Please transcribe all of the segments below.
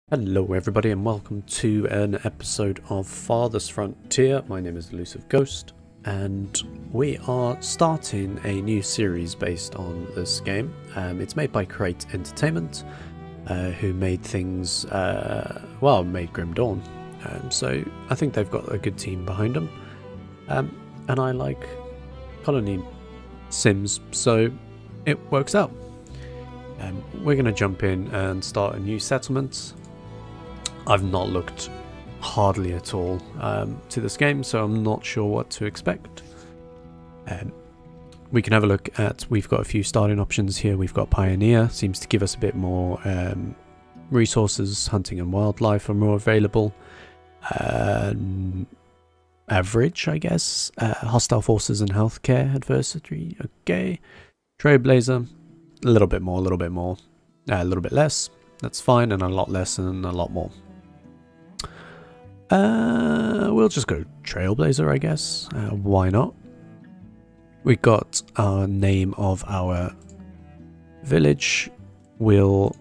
Hello everybody and welcome to an episode of Farthest Frontier. My name is ElusiveGhost and we are starting a new series based on this game. It's made by Create Entertainment, who made things, made Grim Dawn. So I think they've got a good team behind them. And I like colony sims, so it works out. We're going to jump in and start a new settlement. I've not looked hardly at all to this game, so I'm not sure what to expect. We can have a look at, we've got a few starting options here. We've got Pioneer, seems to give us a bit more resources. Hunting and wildlife are more available. Average, I guess. Hostile forces and healthcare adversary, okay. Trailblazer, a little bit more, a little bit less. That's fine, and a lot less and a lot more. We'll just go Trailblazer, I guess. Why not? We got our name of our village. We'll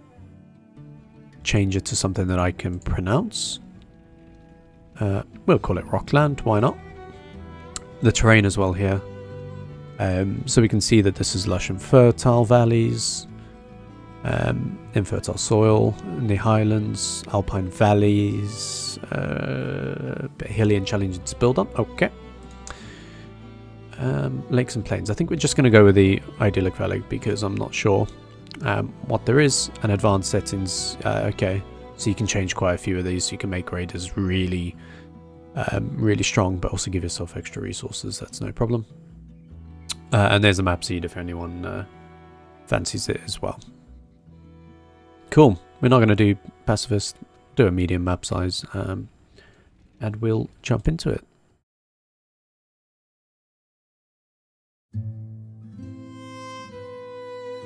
change it to something that I can pronounce. We'll call it Rockland, why not? The terrain as well here. So we can see that this is lush and fertile valleys. Infertile soil in the highlands, alpine valleys, bit hilly and challenging to build up. Okay. Lakes and plains. I think we're just going to go with the idyllic valley because I'm not sure what there is. And advanced settings. Okay, so you can change quite a few of these. So you can make raiders really, really strong, but also give yourself extra resources. That's no problem. And there's a map seed if anyone fancies it as well. Cool. We're not going to do pacifist, do a medium map size, and we'll jump into it.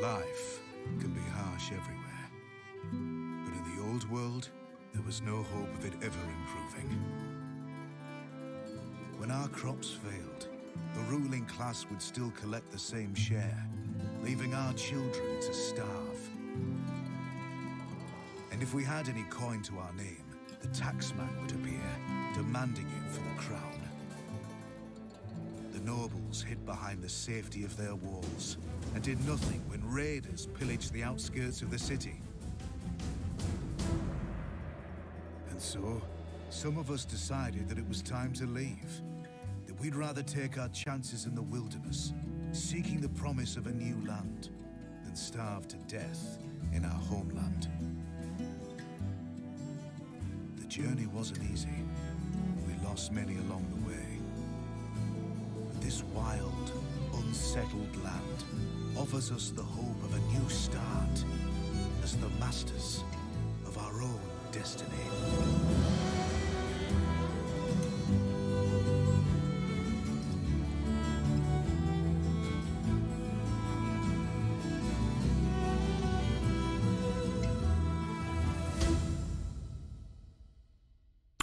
Life can be harsh everywhere, but in the old world, there was no hope of it ever improving. When our crops failed, the ruling class would still collect the same share, leaving our children to starve. And if we had any coin to our name, the taxman would appear, demanding it for the crown. The nobles hid behind the safety of their walls and did nothing when raiders pillaged the outskirts of the city. And so, some of us decided that it was time to leave, that we'd rather take our chances in the wilderness, seeking the promise of a new land, than starve to death in our homeland. The journey wasn't easy. We lost many along the way. But this wild, unsettled land offers us the hope of a new start as the masters of our own destiny.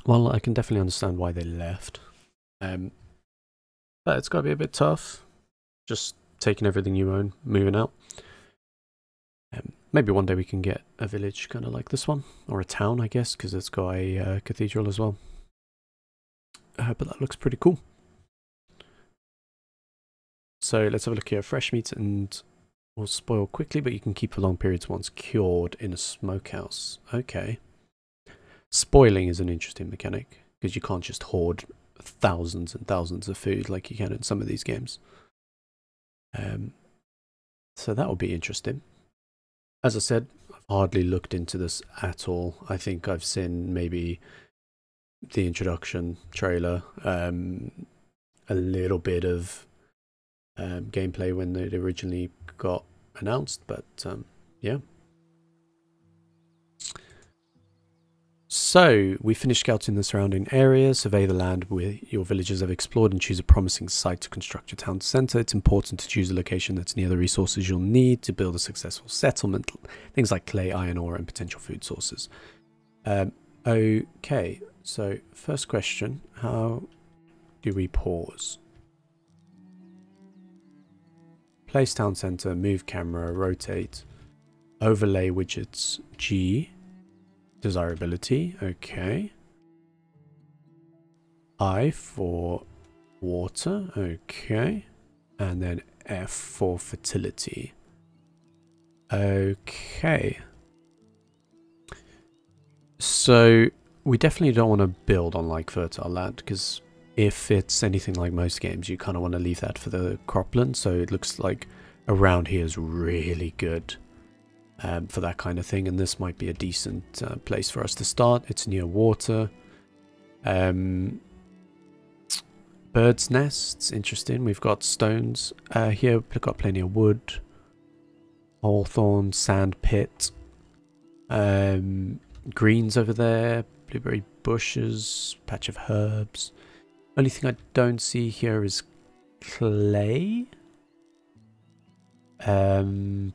Well, I can definitely understand why they left. But it's got to be a bit tough. Just taking everything you own, moving out. Maybe one day we can get a village kind of like this one. Or a town, I guess, because it's got a cathedral as well. But that looks pretty cool. So let's have a look here. Fresh meat and will spoil quickly, but you can keep for long periods once cured in a smokehouse. Okay. Spoiling is an interesting mechanic, because you can't just hoard thousands and thousands of food like you can in some of these games. So that would be interesting. As I said, I've hardly looked into this at all. I think I've seen maybe the introduction trailer, a little bit of gameplay when it originally got announced, but yeah. So, we finished scouting the surrounding area, survey the land where your villagers have explored and choose a promising site to construct your town centre. It's important to choose a location that's near the resources you'll need to build a successful settlement. Things like clay, iron ore and potential food sources. Okay, so first question, how do we pause? Place town centre, move camera, rotate, overlay widgets, G. desirability. Okay. I for water. Okay. And then F for fertility. Okay. So we definitely don't want to build on like fertile land, because if it's anything like most games, you kind of want to leave that for the cropland. So it looks like around here is really good for that kind of thing, and this might be a decent place for us to start. It's near water. Birds' nests, interesting. We've got stones here. We've got plenty of wood. Hawthorn, sand pit. Greens over there. Blueberry bushes. Patch of herbs. Only thing I don't see here is clay. I mean,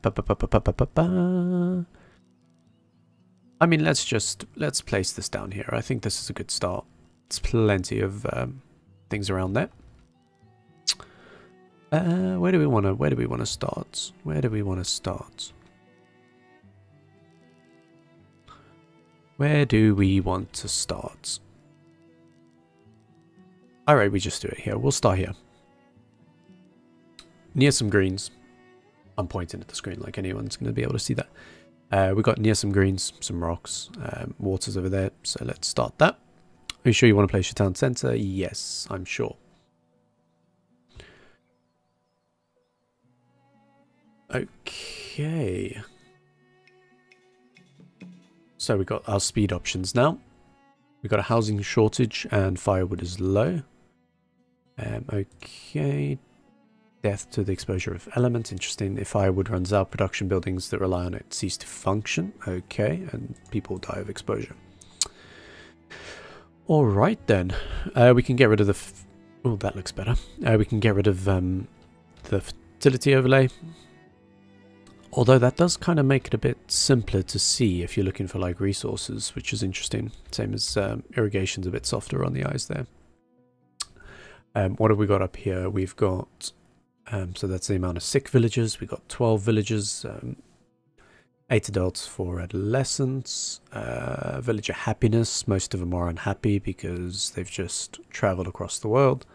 let's place this down here. I think this is a good start. There's plenty of things around there. Where do we want to start? Where do we want to start? Where do we want to start? Alright, we just do it here. We'll start here. Near some greens. I'm pointing at the screen like anyone's going to be able to see that. We got near some greens, some rocks, water's over there. So let's start that. Are you sure you want to place your town centre? Yes, I'm sure. Okay. So we got our speed options now. We got a housing shortage and firewood is low. Okay. Death to the exposure of elements. Interesting. If firewood runs out, production buildings that rely on it cease to function. Okay. And people die of exposure. Alright then. We can get rid of the... oh, that looks better. We can get rid of the fertility overlay. Although that does kind of make it a bit simpler to see if you're looking for like resources, which is interesting. Same as irrigation's a bit softer on the eyes there. What have we got up here? We've got... so that's the amount of sick villagers. We've got 12 villagers. 8 adults, 4 adolescents. Villager happiness. Most of them are unhappy because they've just travelled across the world.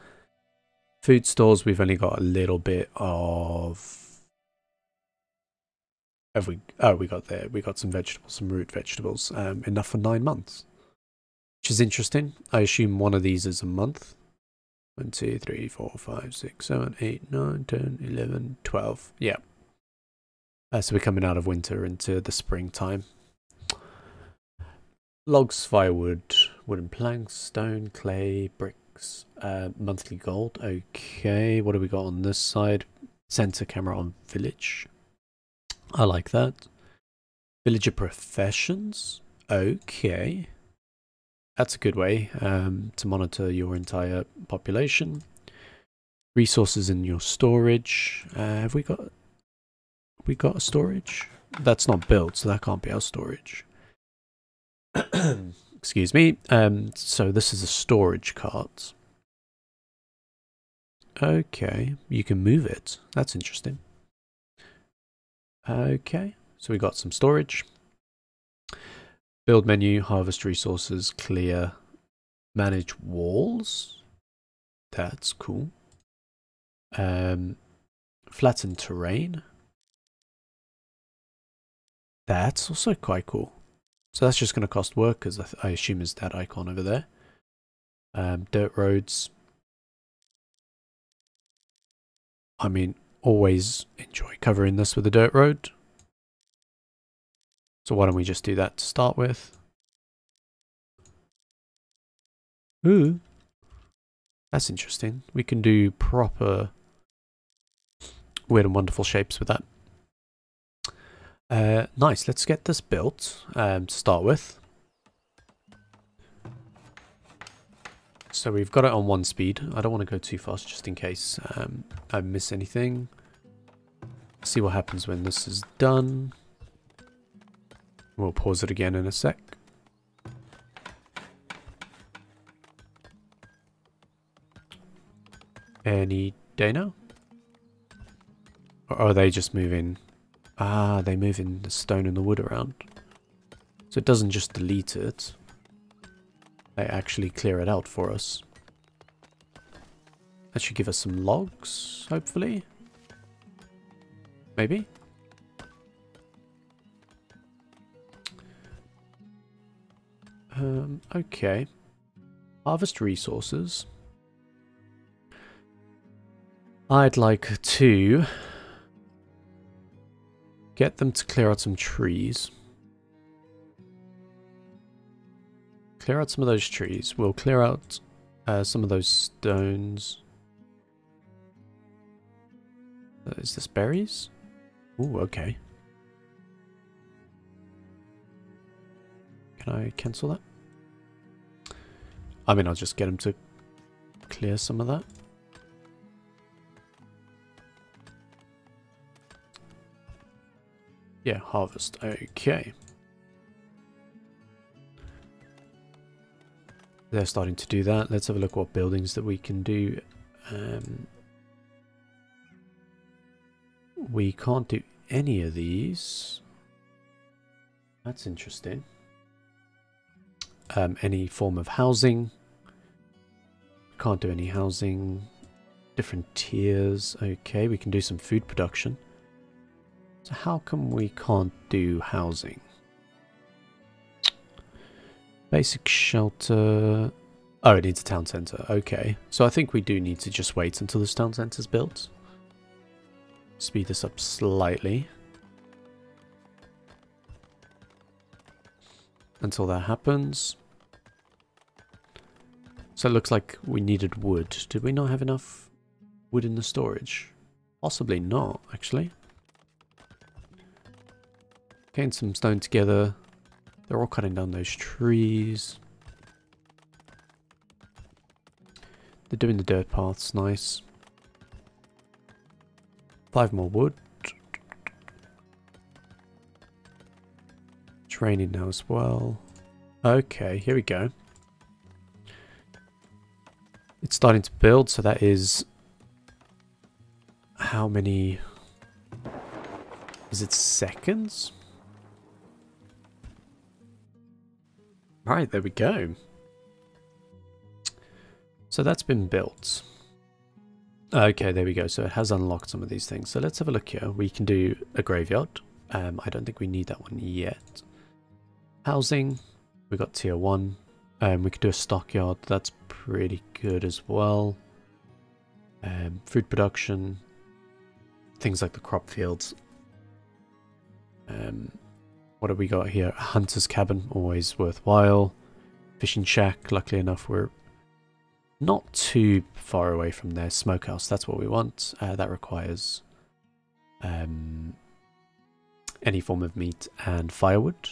Food stores, we've only got a little bit of... we got some vegetables, some root vegetables. Enough for 9 months. Which is interesting. I assume one of these is a month. 1, 2, 3, 4, 5, 6, 7, 8, 9, 10, 11, 12. Yeah. So we're coming out of winter into the springtime. Logs, firewood, wooden planks, stone, clay, bricks, monthly gold. Okay, what do we got on this side? Sensor camera on village. I like that. Villager professions. Okay. That's a good way to monitor your entire population. Resources in your storage. Have we got a storage? That's not built, so that can't be our storage. Excuse me. So this is a storage cart. Okay, you can move it. That's interesting. Okay, so we got some storage. Build menu, harvest resources, clear, manage walls. That's cool. Flatten terrain. That's also quite cool. So that's just going to cost workers, I assume is that icon over there. Dirt roads. I mean, always enjoy covering this with a dirt road. So why don't we just do that to start with? Ooh. That's interesting. We can do proper weird and wonderful shapes with that. Nice, let's get this built to start with. So we've got it on 1 speed. I don't want to go too fast just in case I miss anything. See what happens when this is done. We'll pause it again in a sec. Any day now? Or are they just moving? Ah, they moving the stone and the wood around. So it doesn't just delete it. They actually clear it out for us. That should give us some logs, hopefully. Maybe? Okay. Harvest resources. I'd like to get them to clear out some trees. Clear out some of those trees. We'll clear out some of those stones. Is this berries? Ooh, okay. Can I cancel that? I mean, I'll just get him to clear some of that. Yeah, harvest. Okay. They're starting to do that. Let's have a look what buildings that we can do. We can't do any of these. That's interesting. Any form of housing. Can't do any housing. Different tiers. Okay, we can do some food production. So how come we can't do housing? Basic shelter. Oh, it needs a town centre. Okay. So I think we do need to just wait until this town centre is built. Speed this up slightly. Until that happens. So it looks like we needed wood. Did we not have enough wood in the storage? Possibly not, actually. Getting some stone together. They're all cutting down those trees. They're doing the dirt paths, nice. 5 more wood. It's raining now as well. Okay, here we go. It's starting to build, so that is... How many... Is it seconds? Right, there we go. So that's been built. Okay, there we go. So it has unlocked some of these things. So let's have a look here. We can do a graveyard. I don't think we need that one yet. Housing. We got tier 1. We could do a stockyard. That's pretty good as well. Food production. Things like the crop fields. What have we got here? A hunter's cabin, always worthwhile. Fishing shack, luckily enough we're not too far away from their smokehouse. That's what we want. That requires any form of meat and firewood.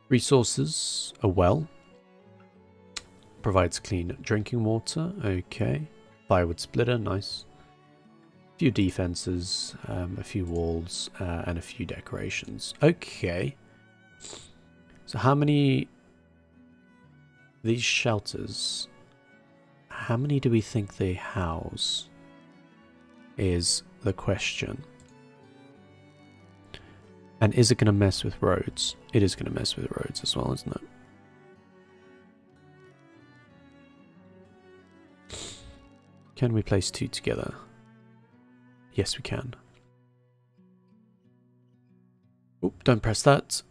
Resources, a well. Provides clean drinking water, okay. Firewood splitter, nice. A few defenses, a few walls, and a few decorations. Okay. So how many... These shelters, how many do we think they house? Is the question. And is it going to mess with roads? It is going to mess with roads as well, isn't it? Can we place 2 together? Yes, we can. Oop, don't press that.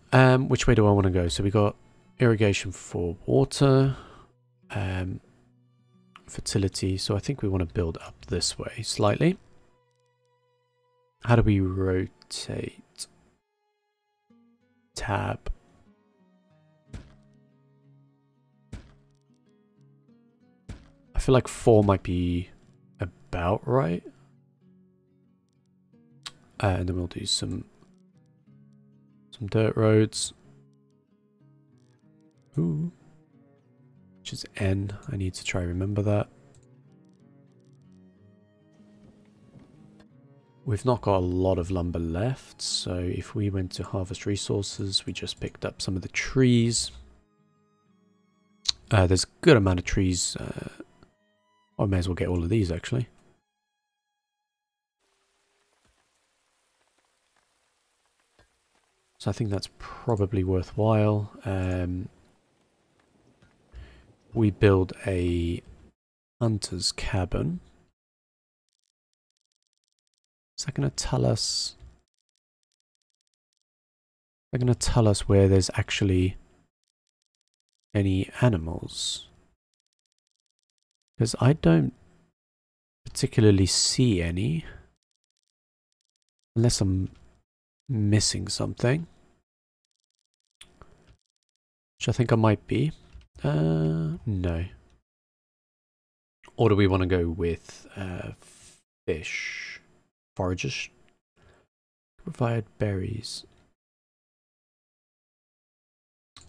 Which way do I want to go? So we got irrigation for water, fertility. So I think we want to build up this way slightly. How do we rotate? Tab. I feel like 4 might be about right. And then we'll do some dirt roads. Ooh. Which is N. I need to try and remember that. We've not got a lot of lumber left, so if we went to harvest resources, we just picked up some of the trees. There's a good amount of trees. I may as well get all of these, actually. So I think that's probably worthwhile. We build a hunter's cabin. Is that going to tell us? They're going to tell us where there's actually any animals. Because I don't particularly see any. Unless I'm missing something. Which I think I might be. No. Or do we want to go with fish? Forages? Provide berries.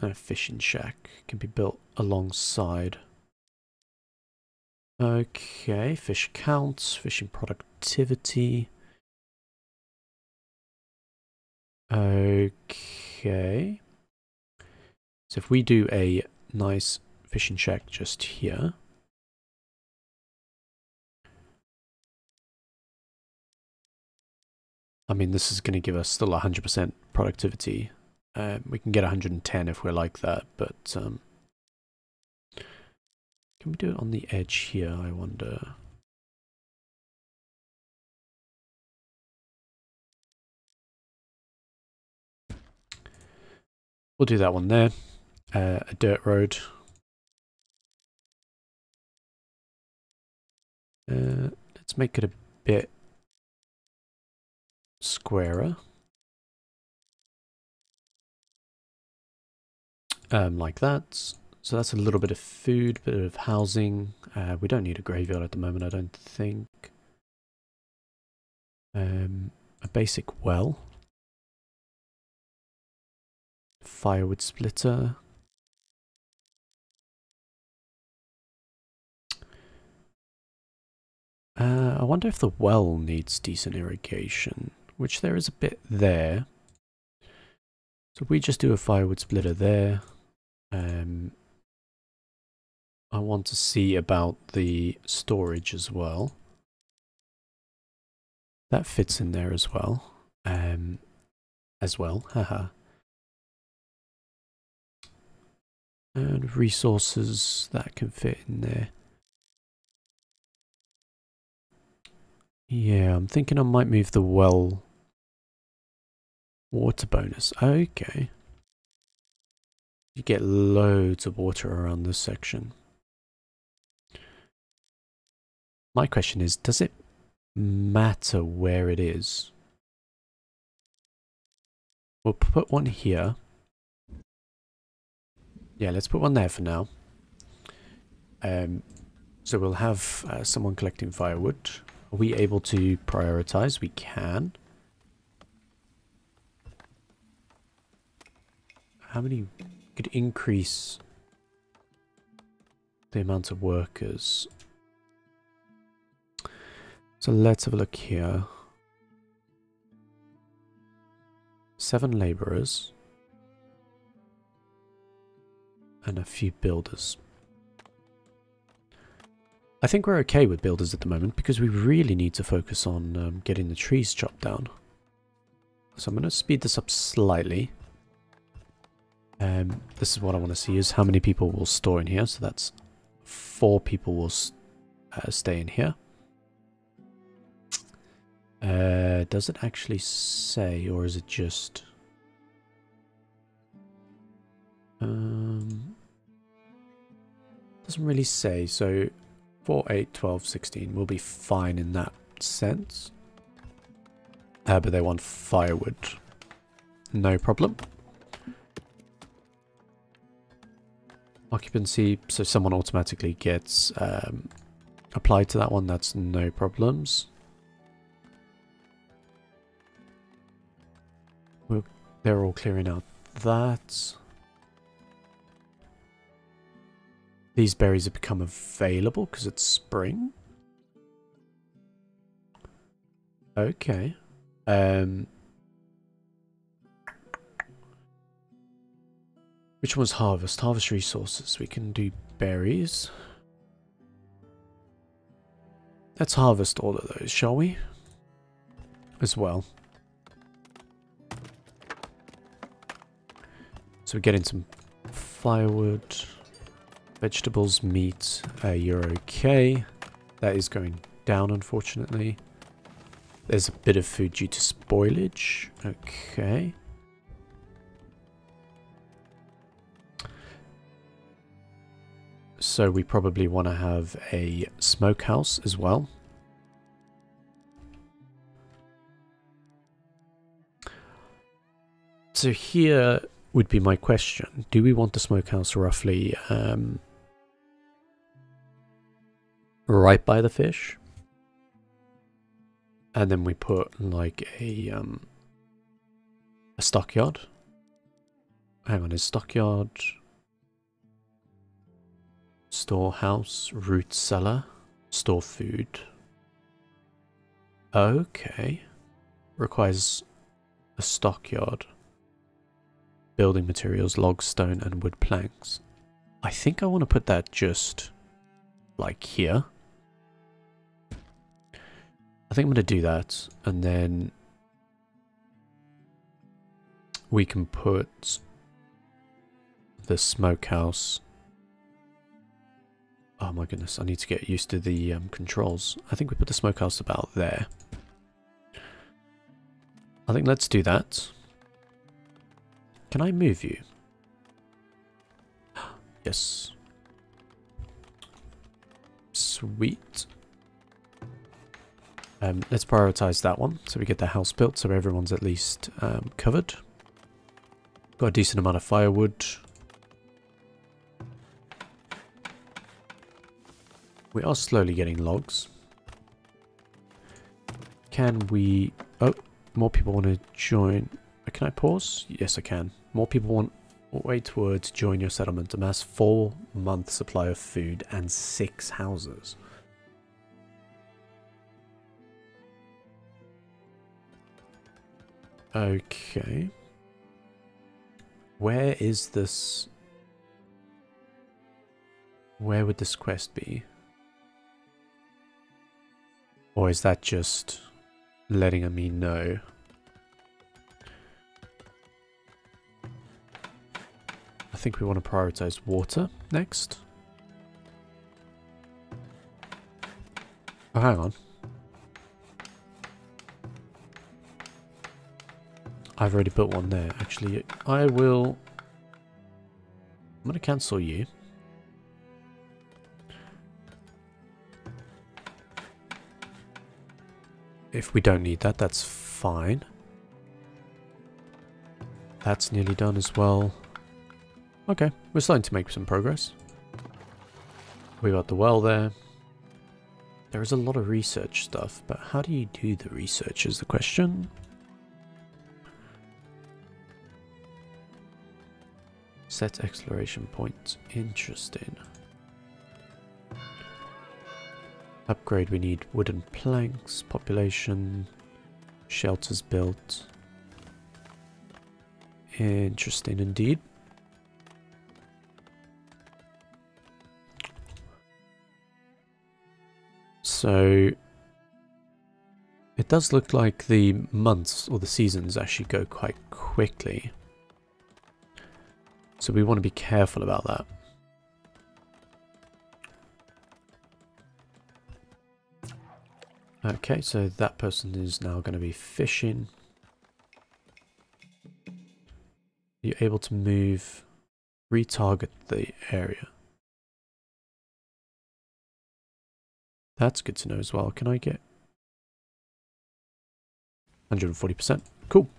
And a fishing shack can be built alongside. Okay, fish counts, fishing productivity. Okay. So if we do a nice fishing shack just here. I mean, this is going to give us still 100% productivity. We can get 110 if we're like that, but can we do it on the edge here, I wonder? We'll do that one there. A dirt road. Let's make it a bit squarer. Like that. So that's a little bit of food, bit of housing. We don't need a graveyard at the moment, I don't think. A basic well. Firewood splitter. I wonder if the well needs decent irrigation, which there is a bit there. So we just do a firewood splitter there. I want to see about the storage as well. That fits in there as well. Haha. And resources, that can fit in there. Yeah, I'm thinking I might move the well water bonus. Okay. You get loads of water around this section. My question is, does it matter where it is? We'll put one here. Yeah, let's put one there for now. So we'll have someone collecting firewood. Are we able to prioritize? We can. How many could increase the amount of workers? So let's have a look here. 7 laborers. And a few builders. I think we're okay with builders at the moment because we really need to focus on getting the trees chopped down. So I'm going to speed this up slightly. This is what I want to see is how many people will store in here. So that's 4 people will stay in here. Does it actually say, or is it just... doesn't really say, so 4, 8, 12, 16 will be fine in that sense. But they want firewood. No problem. Occupancy, so someone automatically gets applied to that one, that's no problems. They're all clearing out that. These berries have become available because it's spring. Okay. Which one's harvest? Harvest resources. We can do berries. Let's harvest all of those, shall we? As well. So we're getting some firewood, vegetables, meat. You're okay. That is going down, unfortunately. There's a bit of food due to spoilage. Okay. So we probably want to have a smokehouse as well. So here would be my question. Do we want the smokehouse roughly right by the fish? And then we put like a stockyard. Hang on, is stockyard, storehouse, root cellar, store food. Okay. Requires a stockyard. Building materials, log, stone, and wood planks. I think I want to put that just like here. I think I'm going to do that, and then we can put the smokehouse. Oh my goodness, I need to get used to the controls. I think we put the smokehouse about there. I think let's do that. Can I move you? Yes. Sweet. Let's prioritize that one so we get the house built so everyone's at least covered. Got a decent amount of firewood. We are slowly getting logs. Can we... Oh, more people want to join. Can I pause? Yes, I can. More people want way towards join your settlement. Amass 4-month supply of food and 6 houses. Okay. Where is this? Where would this quest be? Or is that just letting me know? I think we want to prioritize water next. Oh, hang on. I've already built one there. Actually, I'm going to cancel you. If we don't need that, that's fine. That's nearly done as well. Okay, we're starting to make some progress. We got the well there. There is a lot of research stuff, but how do you do the research is the question. Set exploration point. Interesting. Upgrade, we need wooden planks, population, shelters built. Interesting indeed. So it does look like the months or the seasons actually go quite quickly. So we want to be careful about that. Okay, so that person is now going to be fishing. You're able to move, retarget the area. That's good to know as well. Can I get 140%? Cool.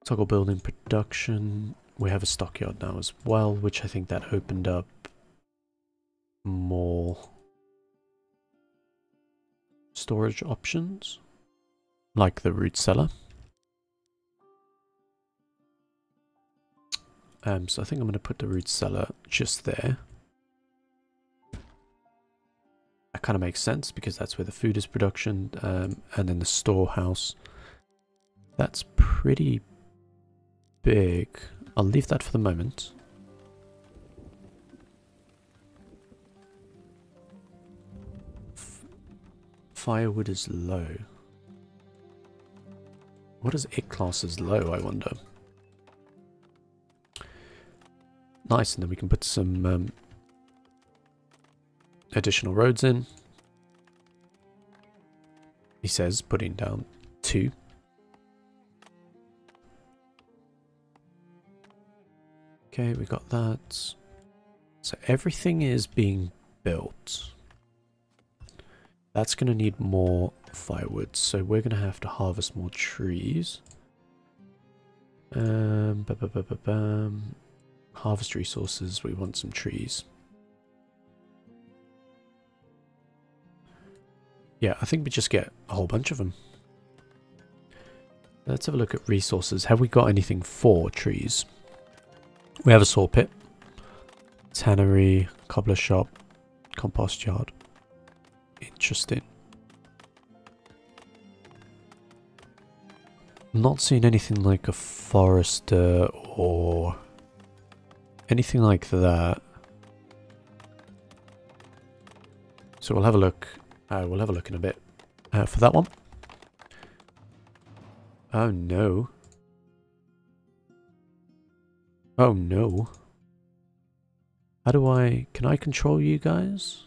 Toggle building production. We have a stockyard now as well, which I think that opened up more storage options, like the root cellar. So I think I'm going to put the root cellar just there. That kind of makes sense because that's where the food is production, and then the storehouse. That's pretty big. I'll leave that for the moment. Firewood is low. What is it class as low, I wonder? Nice, and then we can put some additional roads in. He says putting down 2. Okay, we got that. So everything is being built. That's going to need more firewood, so we're going to have to harvest more trees. Harvest resources, we want some trees. Yeah, I think we just get a whole bunch of them. Let's have a look at resources. Have we got anything for trees? We have a saw pit, tannery, cobbler shop, compost yard. Interesting. Not seeing anything like a forester or anything like that. So we'll have a look. We'll have a look in a bit for that one. Oh no. Oh no. How do I... Can I control you guys?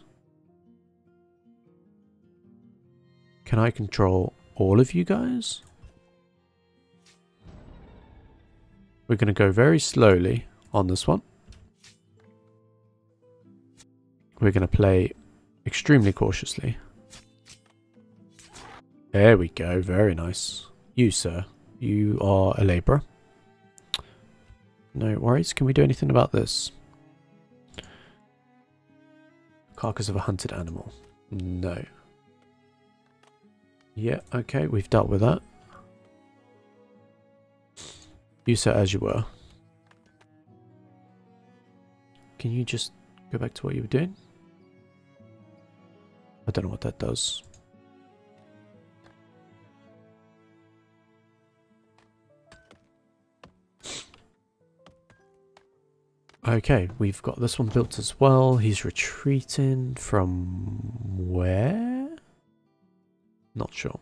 Can I control all of you guys? We're going to go very slowly on this one. We're going to play extremely cautiously. There we go. Very nice. You, sir. You are a labourer. No worries. Can we do anything about this? Carcass of a hunted animal. No. Yeah, okay. We've dealt with that. You, sir, as you were. Can you just go back to what you were doing? I don't know what that does. Okay, we've got this one built as well. He's retreating from where? Not sure.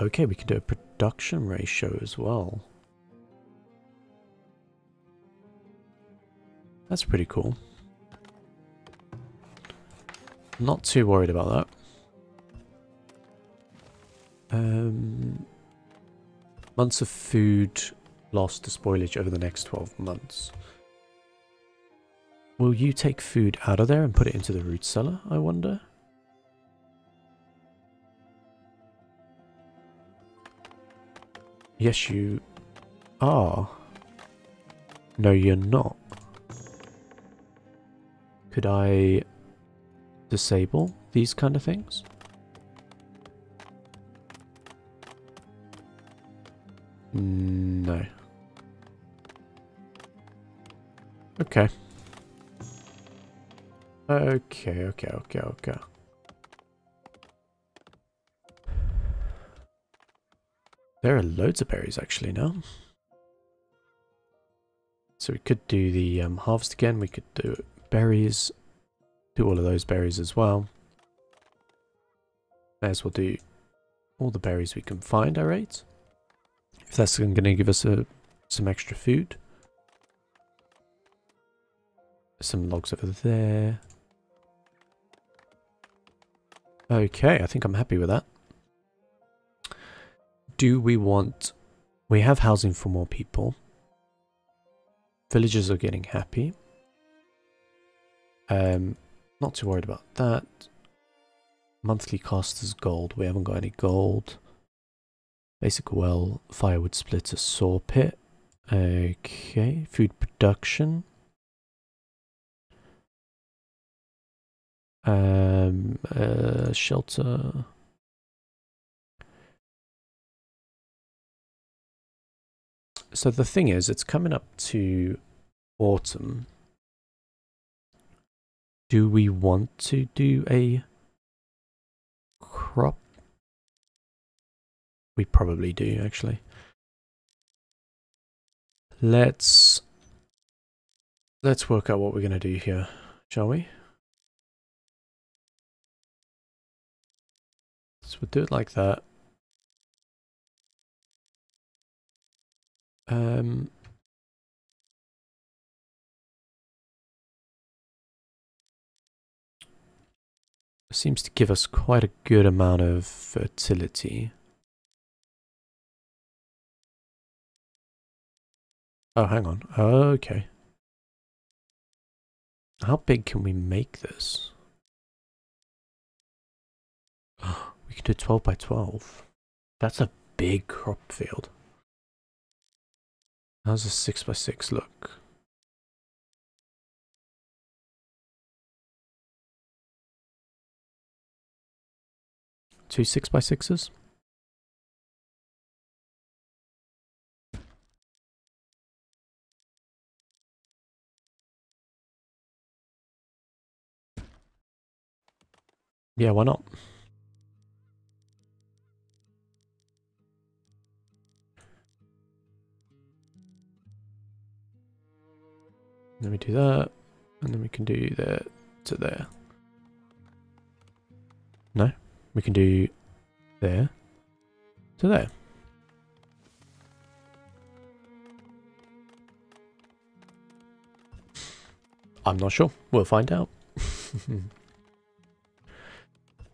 Okay, we can do a production ratio as well. That's pretty cool. Not too worried about that. Months of food lost to spoilage over the next 12 months. Will you take food out of there and put it into the root cellar, I wonder? Yes, you are. No, you're not. Could I disable these kind of things? No. Okay. Okay. There are loads of berries actually now. So we could do the harvest again. We could do berries. Do all of those berries as well. May as well do all the berries we can find, alright? If that's going to give us some extra food. Some logs over there. Okay, I think I'm happy with that. Do we want... We have housing for more people. Villagers are getting happy. Not too worried about that. Monthly cost is gold. We haven't got any gold. Basic well, firewood splitter, saw pit. Okay, food production. Shelter. So the thing is, it's coming up to autumn. Do we want to do a crop? We probably do, actually. Let's work out what we're going to do here, shall we? So we'll do it like that. Seems to give us quite a good amount of fertility. Oh, hang on. Okay. How big can we make this? We can do 12 by 12. That's a big crop field. How's a 6 by 6 look? Two 6 by 6s? Yeah, why not? Then we do that, and then we can do that to there. No, we can do there to there. I'm not sure. We'll find out.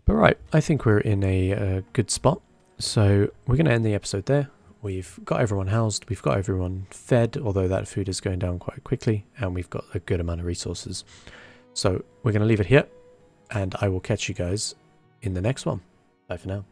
But right, I think we're in a good spot. So we're going to end the episode there. We've got everyone housed, we've got everyone fed, although that food is going down quite quickly, and we've got a good amount of resources. So we're going to leave it here, and I will catch you guys in the next one. Bye for now.